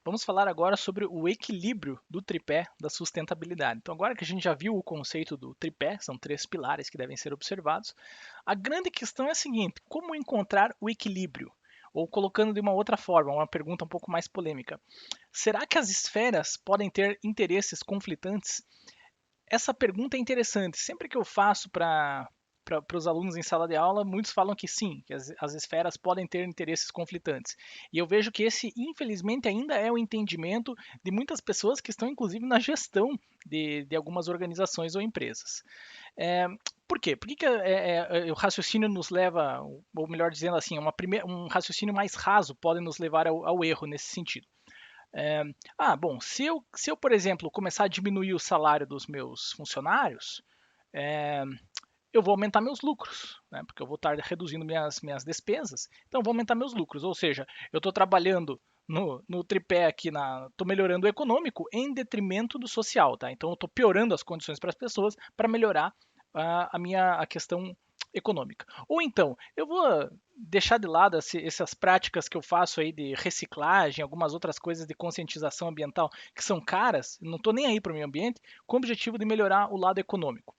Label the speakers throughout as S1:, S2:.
S1: Vamos falar agora sobre o equilíbrio do tripé da sustentabilidade. Então, agora que a gente já viu o conceito do tripé, são três pilares que devem ser observados, a grande questão é a seguinte: como encontrar o equilíbrio? Ou colocando de uma outra forma, uma pergunta um pouco mais polêmica: será que as esferas podem ter interesses conflitantes? Essa pergunta é interessante. Sempre que eu faço para os alunos em sala de aula, muitos falam que sim, que as esferas podem ter interesses conflitantes. E eu vejo que esse, infelizmente, ainda é o entendimento de muitas pessoas que estão, inclusive, na gestão de algumas organizações ou empresas. É, por quê? Por que, o raciocínio nos leva, ou melhor dizendo assim, um raciocínio mais raso pode nos levar ao erro nesse sentido? É, bom, se eu, por exemplo, começar a diminuir o salário dos meus funcionários, é, eu vou aumentar meus lucros, né? Porque eu vou estar reduzindo minhas despesas, então eu vou aumentar meus lucros. Ou seja, eu estou trabalhando no tripé aqui, estou melhorando o econômico em detrimento do social, tá? Então eu estou piorando as condições para as pessoas para melhorar a questão econômica. Ou então, eu vou deixar de lado essas práticas que eu faço aí de reciclagem, algumas outras coisas de conscientização ambiental que são caras, não estou nem aí para o meio ambiente, com o objetivo de melhorar o lado econômico.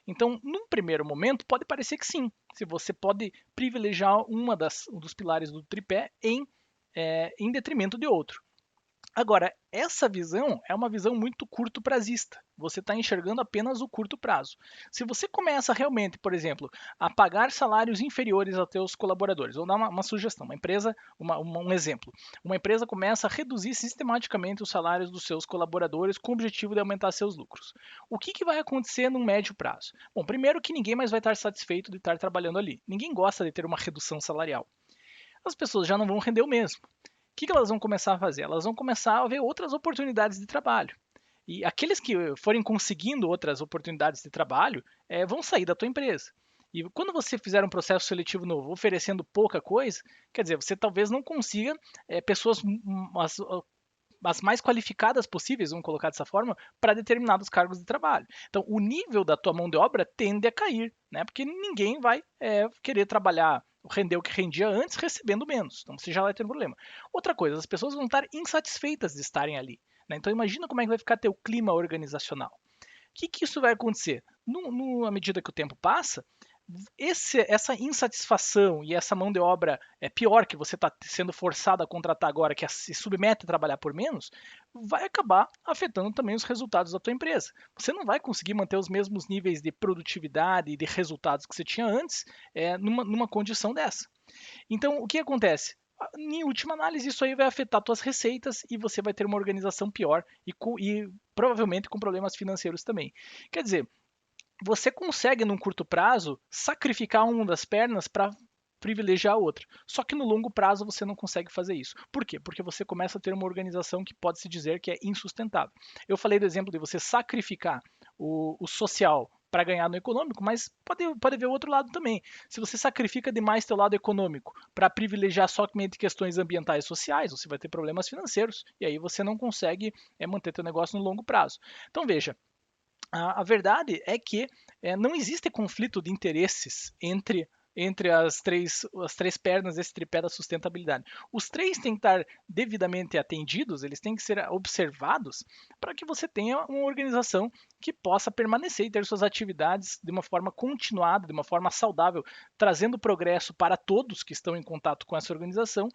S1: Então, num primeiro momento, pode parecer que sim, se você pode privilegiar um dos pilares do tripé em detrimento de outro. Agora, essa visão é uma visão muito curto prazista. Você está enxergando apenas o curto prazo. Se você começa realmente, por exemplo, a pagar salários inferiores aos seus colaboradores, vou dar uma sugestão, uma empresa, um exemplo. Uma empresa começa a reduzir sistematicamente os salários dos seus colaboradores com o objetivo de aumentar seus lucros. O que vai acontecer no médio prazo? Bom, primeiro que ninguém mais vai estar satisfeito de estar trabalhando ali. Ninguém gosta de ter uma redução salarial. As pessoas já não vão render o mesmo. O que elas vão começar a fazer? Elas vão começar a ver outras oportunidades de trabalho. E aqueles que forem conseguindo outras oportunidades de trabalho vão sair da tua empresa. E quando você fizer um processo seletivo novo oferecendo pouca coisa, quer dizer, você talvez não consiga pessoas as mais qualificadas possíveis, vamos colocar dessa forma, para determinados cargos de trabalho. Então, o nível da tua mão de obra tende a cair, né? Porque ninguém vai querer trabalhar, render o que rendia antes, recebendo menos. Então, você já vai ter um problema. Outra coisa, as pessoas vão estar insatisfeitas de estarem ali. Né? Então, imagina como é que vai ficar teu clima organizacional. O que isso vai acontecer? À medida que o tempo passa, essa insatisfação e essa mão de obra pior que você está sendo forçado a contratar agora, que se submete a trabalhar por menos, vai acabar afetando também os resultados da tua empresa. Você não vai conseguir manter os mesmos níveis de produtividade e de resultados que você tinha antes numa condição dessa. Então, o que acontece? Em última análise, isso aí vai afetar suas receitas e você vai ter uma organização pior e provavelmente com problemas financeiros também. Quer dizer, você consegue, num curto prazo, sacrificar uma das pernas para privilegiar a outra. Só que no longo prazo você não consegue fazer isso. Por quê? Porque você começa a ter uma organização que pode se dizer que é insustentável. Eu falei do exemplo de você sacrificar o social para ganhar no econômico, mas pode ver o outro lado também. Se você sacrifica demais seu lado econômico para privilegiar somente questões ambientais e sociais, você vai ter problemas financeiros e aí você não consegue manter seu negócio no longo prazo. Então veja, a verdade é que não existe conflito de interesses entre as três pernas desse tripé da sustentabilidade. Os três têm que estar devidamente atendidos, eles têm que ser observados para que você tenha uma organização que possa permanecer e ter suas atividades de uma forma continuada, de uma forma saudável, trazendo progresso para todos que estão em contato com essa organização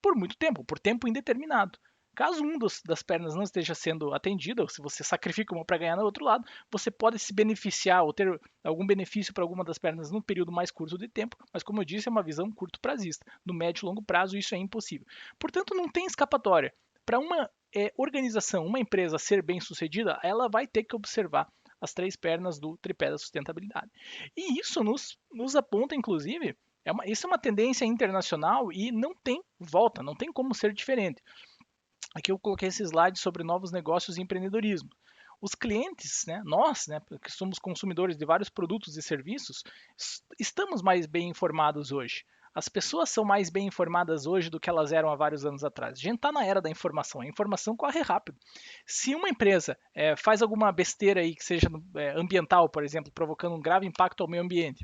S1: por muito tempo, por tempo indeterminado. Caso das pernas não esteja sendo atendido, ou se você sacrifica uma para ganhar no outro lado, você pode se beneficiar ou ter algum benefício para alguma das pernas num período mais curto de tempo, mas como eu disse, é uma visão curto prazista. No médio e longo prazo, isso é impossível. Portanto, não tem escapatória. Para uma organização, uma empresa ser bem sucedida, ela vai ter que observar as três pernas do tripé da sustentabilidade. E isso nos aponta, inclusive, isso é uma tendência internacional e não tem volta, não tem como ser diferente. Aqui eu coloquei esse slide sobre novos negócios e empreendedorismo. Os clientes, né, nós, né, que somos consumidores de vários produtos e serviços, estamos mais bem informados hoje. As pessoas são mais bem informadas hoje do que elas eram há vários anos atrás. A gente está na era da informação, a informação corre rápido. Se uma empresa faz alguma besteira aí que seja ambiental, por exemplo, provocando um grave impacto ao meio ambiente,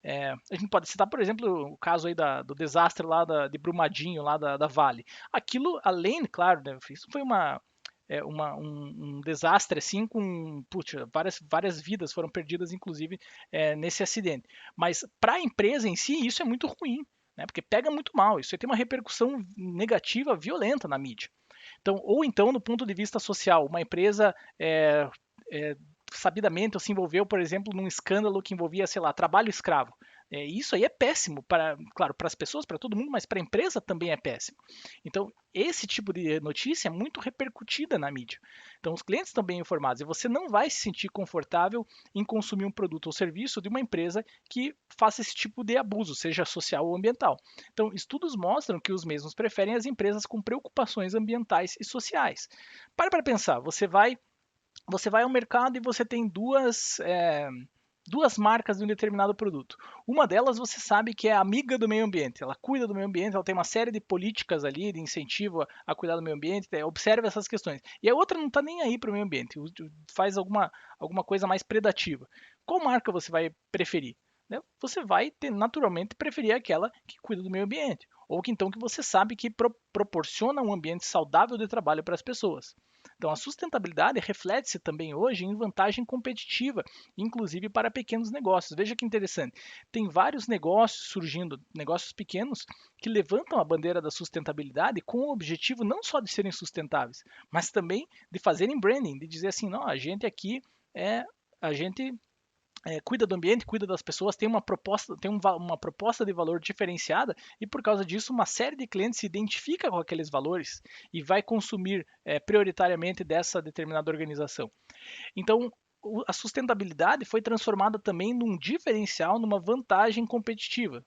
S1: A gente pode citar, por exemplo, o caso aí do desastre lá de Brumadinho, lá da Vale. Aquilo, além, claro, né, isso foi um desastre assim com puxa, várias vidas foram perdidas, inclusive nesse acidente. Mas para a empresa em si, isso é muito ruim, né? Porque pega muito mal. Isso aí tem uma repercussão negativa, violenta na mídia. Então, ou então, do ponto de vista social, uma empresa é, sabidamente se envolveu, por exemplo, num escândalo que envolvia, sei lá, trabalho escravo. Isso aí é péssimo para, claro, para as pessoas, para todo mundo, mas para a empresa também é péssimo. Então, esse tipo de notícia é muito repercutida na mídia. Então, os clientes estão bem informados e você não vai se sentir confortável em consumir um produto ou serviço de uma empresa que faça esse tipo de abuso, seja social ou ambiental. Então, estudos mostram que os mesmos preferem as empresas com preocupações ambientais e sociais. Para pensar, você vai ao mercado e você tem duas marcas de um determinado produto. Uma delas você sabe que é amiga do meio ambiente, ela cuida do meio ambiente, ela tem uma série de políticas ali de incentivo a cuidar do meio ambiente, observa essas questões. E a outra não está nem aí para o meio ambiente, faz alguma coisa mais predativa. Qual marca você vai preferir? Né? Você vai naturalmente preferir aquela que cuida do meio ambiente, ou que então que você sabe que proporciona um ambiente saudável de trabalho para as pessoas. Então, a sustentabilidade reflete-se também hoje em vantagem competitiva, inclusive para pequenos negócios. Veja que interessante. Tem vários negócios surgindo, negócios pequenos, que levantam a bandeira da sustentabilidade com o objetivo não só de serem sustentáveis, mas também de fazerem branding, de dizer assim, não, a gente aqui a gente cuida do ambiente, cuida das pessoas, tem uma proposta de valor diferenciada e por causa disso uma série de clientes se identifica com aqueles valores e vai consumir prioritariamente dessa determinada organização. Então, a sustentabilidade foi transformada também num diferencial, numa vantagem competitiva,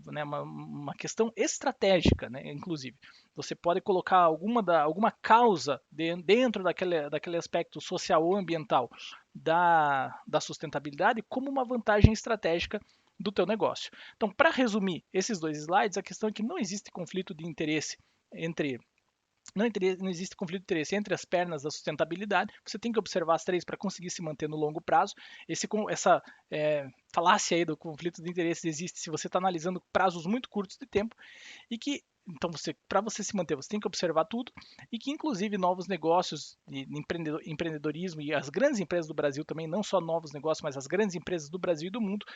S1: né, uma questão estratégica, né, inclusive. Você pode colocar alguma causa dentro daquele aspecto social ou ambiental da sustentabilidade como uma vantagem estratégica do teu negócio. Então, para resumir esses dois slides, a questão é que não existe conflito de interesse entre não existe conflito de interesse entre as pernas da sustentabilidade. Você tem que observar as três para conseguir se manter no longo prazo. Essa falácia aí do conflito de interesse existe se você está analisando prazos muito curtos de tempo e que então para você se manter, você tem que observar tudo e que inclusive novos negócios de empreendedorismo e as grandes empresas do Brasil também, não só novos negócios, mas as grandes empresas do Brasil e do mundo,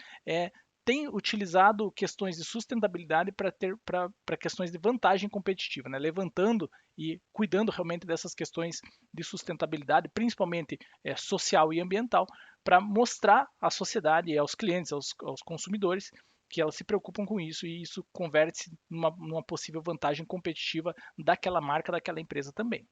S1: tem utilizado questões de sustentabilidade para questões de vantagem competitiva, né? Levantando e cuidando realmente dessas questões de sustentabilidade, principalmente social e ambiental, para mostrar à sociedade, aos clientes, aos consumidores, que elas se preocupam com isso e isso converte-se numa possível vantagem competitiva daquela marca, daquela empresa também.